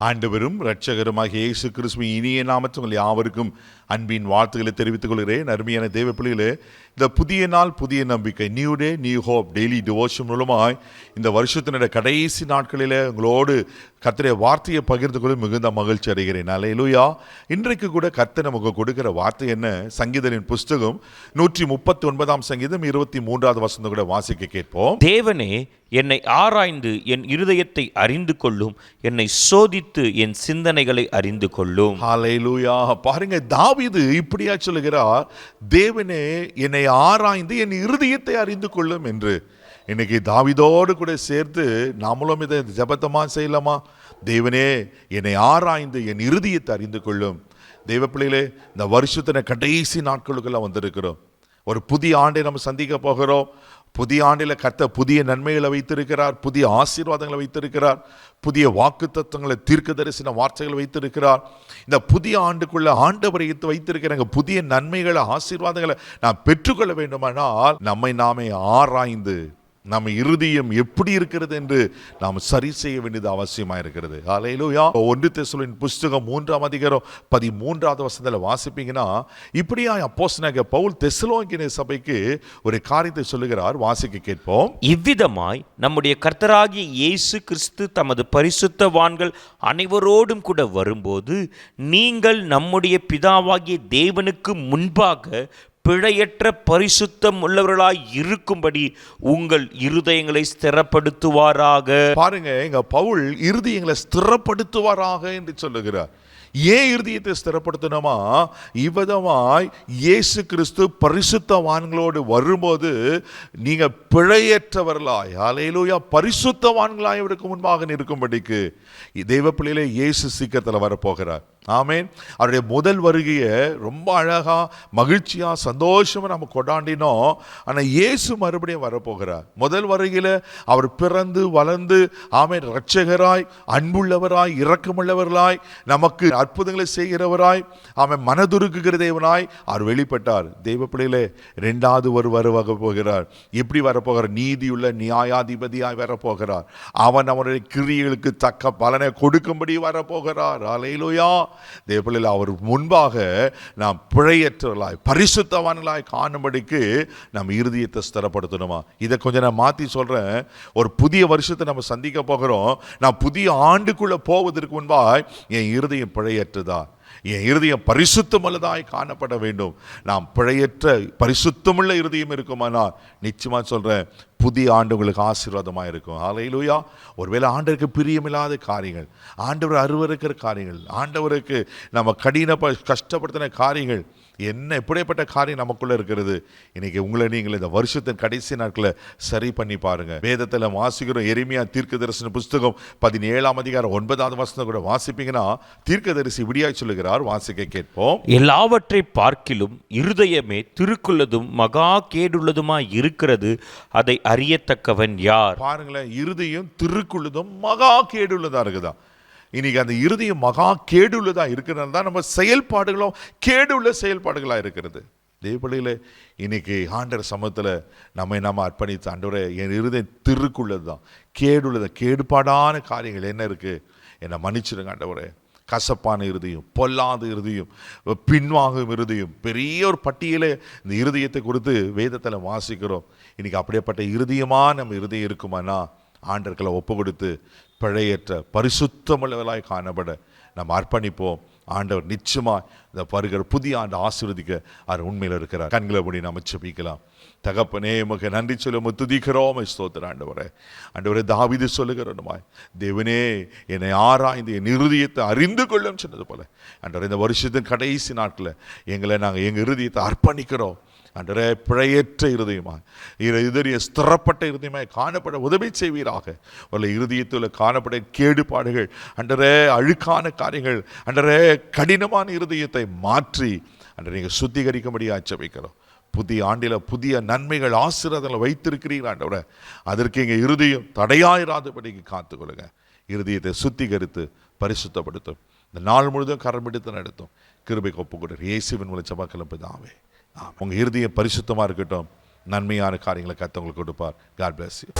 ஆண்டவரும் இரட்சகருமாகிய இயேசு கிறிஸ்துவின் இனிய நாமத்தில் உங்கள் யாவருக்கும் அன்பின் வாழ்த்துக்களை தெரிவித்துக் கொள்கிறேன். அருமையான தேவ பிள்ளைகளே, இந்த புதிய நாள் புதிய நம்பிக்கை, new day new hope daily devotion மூலமாய் இந்த வருஷத்தினுடைய கடைசி நாட்களில் உங்களோடு கர்த்தருடைய வார்த்தையை பகிர்ந்து கொள்ள மிகுந்த மகிழ்ச்சி அடைகிறேன். அல்லேலூயா. இன்றைக்கு கூட கர்த்தர் நமக்கு கொடுக்கிற வார்த்தை என்ன? சங்கீதரின் புஸ்தகம் 139 சங்கீதம் 23வது வசனம் கூட வாசிக்க கேட்போம். தேவனே, என்னை ஆராய்ந்து என் இருதயத்தை அறிந்து கொள்ளும், என்னை சோதித்து என் சிந்தனைகளை அறிந்து கொள்ளும். ஹல்லேலூயா. பாருங்க, தாவீது இப்படியா சொல்லுகிறார், தேவனே என்னை ஆராய்ந்து என் இருதயத்தை அறிந்து கொள்ளும் என்று. இன்னைக்கு தாவீதோடு கூட சேர்த்து நாமளும் இதை ஜெபத்தமா செய்யலாமா? தேவனே என்னை ஆராய்ந்து என் இருதயத்தை அறிந்து கொள்ளும். தெய்வ பிள்ளைகளே, இந்த வருஷத்தின கடைசி நாட்களுக்கெல்லாம் வந்திருக்கிறோம். ஒரு புதிய ஆண்டை நம்ம சந்திக்க போகிறோம். புதிய ஆண்டில் கர்த்தர் புதிய நன்மைகளை வைத்திருக்கிறார், புதிய ஆசீர்வாதங்களை வைத்திருக்கிறார், புதிய வாக்கு தத்துவங்களை, தீர்க்க தரிசன வார்த்தைகளை வைத்திருக்கிறார். இந்த புதிய ஆண்டுக்குள்ள ஆண்டவரை வைத்திருக்கிறாங்க. புதிய நன்மைகளை, ஆசீர்வாதங்களை நாம் பெற்றுக்கொள்ள வேண்டுமானால் நம்மை நாமே ஆராய்ந்து நம்ம இருதயம் எப்படி இருக்கிறது என்று நாம் சரி செய்ய வேண்டியது அவசியமாக இருக்கிறது. ஹல்லேலூயா. 1 தெசலோனிக்கேயர் புஸ்தகம் 3ஆம் அதிகாரம் 13வது வசனத்தில் வாசிப்பீங்கன்னா, இப்படியா அப்போஸ்தலனாகிய பவுல் தெசலோனிக்கேயர் சபைக்கு ஒரு காரியத்தை சொல்லுகிறார். வாசிக்க கேட்போம். இவ்விதமாய் நம்முடைய கர்த்தராகிய இயேசு கிறிஸ்து தமது பரிசுத்தவான்கள் அனைவரோடும் கூட வரும்போது, நீங்கள் நம்முடைய பிதாவாகிய தேவனுக்கு முன்பாக பிழையற்ற பரிசுத்தம் உள்ளவர்களாய் இருக்கும்படி உங்கள் இருதயங்களை ஸ்திரப்படுத்துவாராக. பாருங்க, எங்க பவுல் இருதயங்களை ஸ்திரப்படுத்துவாராக என்று சொல்லுகிறார். ஏன் இருதயத்தை ஸ்திரப்படுத்தணுமா? இவ்விதமாய் இயேசு கிறிஸ்து பரிசுத்தவான்களோடு வரும்போது நீங்க பிழையற்றவர்களாய், ஹல்லேலூயா, பரிசுத்தவான்களாய் அவருக்கு முன்பாக நிற்கும்படிக்கு தெய்வ பிள்ளையிலே இயேசு சீக்கிரத்தில் வரப்போகிறார். ஆமேன். அவருடைய முதல் வருகையை ரொம்ப அழகா, மகிழ்ச்சியா, சந்தோஷமா நம்ம கொண்டாடினோம். ஆனால் இயேசு மறுபடியும் வரப்போகிறார். முதல் வருகையில் அவர் பிறந்து வளர்ந்து, ஆமேன், இரட்சகராய், அன்புள்ளவராய், இரக்கமுள்ளவர்களாய், நமக்கு அற்புதங்களை செய்கிறவராய், ஆமேன், மனதுருக்குகிற தேவனாய் அவர் வெளிப்பட்டார். தெய்வ பிள்ளையிலே, 2வது வருவாக போகிறார். எப்படி வரப்போகிறார்? நீதியுள்ள நியாயாதிபதியாய் வரப்போகிறார். அவன் அவருடைய கிரியைகளுக்கு தக்க பலனை கொடுக்கும்படி வரப்போகிறார். அல்லேலூயா. தேவப்பிள்ளையில் அவர் முன்பாக நாம் பிழையற்றவர்களாய், பரிசுத்தவான்களாய் காணும்படிக்கு நம்ம இருதயத்தை ஸ்திரப்படுத்தணுமா? இதை கொஞ்சம் நான் மாற்றி சொல்கிறேன். ஒரு புதிய வருஷத்தை நம்ம சந்திக்க போகிறோம். நான் புதிய ஆண்டுக்குள்ளே போவதற்கு முன்பாக என் இருதயம் பிழையற்றதா, என் இருதயம் பரிசுத்தமுள்ளதாய் காணப்பட வேண்டும். நாம் பிழையற்ற பரிசுத்தமுள்ள இருதயம் இருக்குமானால் நிச்சயமாக சொல்கிறேன், புதிய ஆண்டு உங்களுக்கு ஆசீர்வாதமாக இருக்கும். ஹல்லேலூயா. ஒருவேளை ஆண்டவருக்கு பிரியமில்லாத காரியங்கள், ஆண்டவர் அருவருக்கிற காரியங்கள், ஆண்டவருக்கு நம்ம கஷ்டப்படுத்தின காரியங்கள், என்ன எப்படிப்பட்ட காரியம் நமக்குள்ள இருக்கிறது, இன்னைக்கு உங்களை நீங்கள் இந்த வருஷத்தின் கடைசி நாட்களை சரி பண்ணி பாருங்க. வேதத்தில் வாசிக்கிறோம். எரேமியா தீர்க்கதரிசன புஸ்தகம் 17ஆம் அதிகாரம் 9வது வசனம் கூட வாசிப்பீங்கன்னா, தீர்க்கதரிசி விடியாய் சொல்லுகிறார். வாசிக்க கேட்போம். எல்லாவற்றை பார்க்கிலும் இருதயமே திருக்குள்ளதும் மகா கேடுள்ளதுமாய் இருக்கிறது, அதை அறியத்தக்கவன் யார்? பாருங்களேன், இருதயம் திருக்குள்ளதும் மகா கேடுள்ளதா இருக்குதா. இன்னைக்கு அந்த இருதயம் மகா கேடுள்ளதா இருக்கிறது தான் நம்ம செயல்பாடுகளும் கேடுள்ள செயல்பாடுகளா இருக்கிறது. தேவப்பள்ளியில் இன்னைக்கு ஆண்டவர் சமூகத்தில் நம்ம அர்ப்பணித்து, ஆண்டவரே, என் இருதயம் திருக்குள்ளது தான், கேடுள்ளது, கேடுபாடான காரியங்கள் என்ன இருக்கு, என்னை மன்னிச்சிருங்க ஆண்டவரே. கசப்பான இருதயம், பொல்லாத இருதயம், பின்வாங்கும் இருதயம், பெரிய ஒரு பட்டியலை இந்த இருதயத்தை குறித்து வேதத்தில் வாசிக்கிறோம். இன்னைக்கு அப்படியேப்பட்ட இருதயமாக நம்ம இருதயம் இருக்குமானா ஆண்டவர்களை ஒப்பு கொடுத்து பிழையற்ற பரிசுத்தமுள்ளவர்களாய் காணப்பட நம்ம அர்ப்பணிப்போம். ஆண்டவர் நிச்சயமாக இந்த வருகிற புதிய ஆண்டு ஆசீர்வதிக்க அவர் உண்மையில் இருக்கிறார். கண்களை மூடி நம்ம ஜெபிக்கலாம். தகப்பனே, உமக்கு நன்றி சொல்ல துதிக்கிறோம். ஸ்தோத்திரம் ஆண்டவரே. ஆண்டவரே, தாவீது சொல்லுகிறோமாய், தேவனே என்னை ஆராய்ந்து என் இருதயத்தை அறிந்து கொள்ளும் சொன்னது போல, ஆண்டவரே, இந்த வருஷத்தின் கடைசி நாட்களில் நாங்கள் எங்கள் இருதயத்தை அர்ப்பணிக்கிறோம். ஆண்டவரே, பிழையற்ற இருதயமாய், இதய ஸ்திரப்பட்ட இருதயமாய் காணப்பட உதவி செய்வீராக. ஒரு இருதயத்தில் காணப்பட கேடுபாடுகள், ஆண்டவரே, அழுக்கான காரியங்கள், ஆண்டவரே, கடினமான இருதயத்தை மாற்றி ஆண்டவரே நீங்கள் சுத்திகரிக்கும்படியாக ஜெபிக்கிறோம். புதிய ஆண்டில் புதிய நன்மைகள், ஆசீர்வாதங்களை வைத்திருக்கிறீர்கள் ஆண்டவரே. அதற்கு எங்கள் இருதயம் தடையாயிராதபடிக்கு காத்துக்கொள்ளுங்க. இருதயத்தை சுத்திகரித்து பரிசுத்தப்படுத்தும். இந்த நாள் முழுதும் கரம் பிடித்து நடத்தும். கிருபைக்கு ஒப்பு கொடுங்க. இயேசுவின் மூலம் ஜெபம் பிதாவே. உங்கள் இருதயம் பரிசுத்தமாக இருக்கட்டும். நன்மையான காரியங்களை கர்த்தர் உங்களுக்கு கொடுப்பார். God bless you.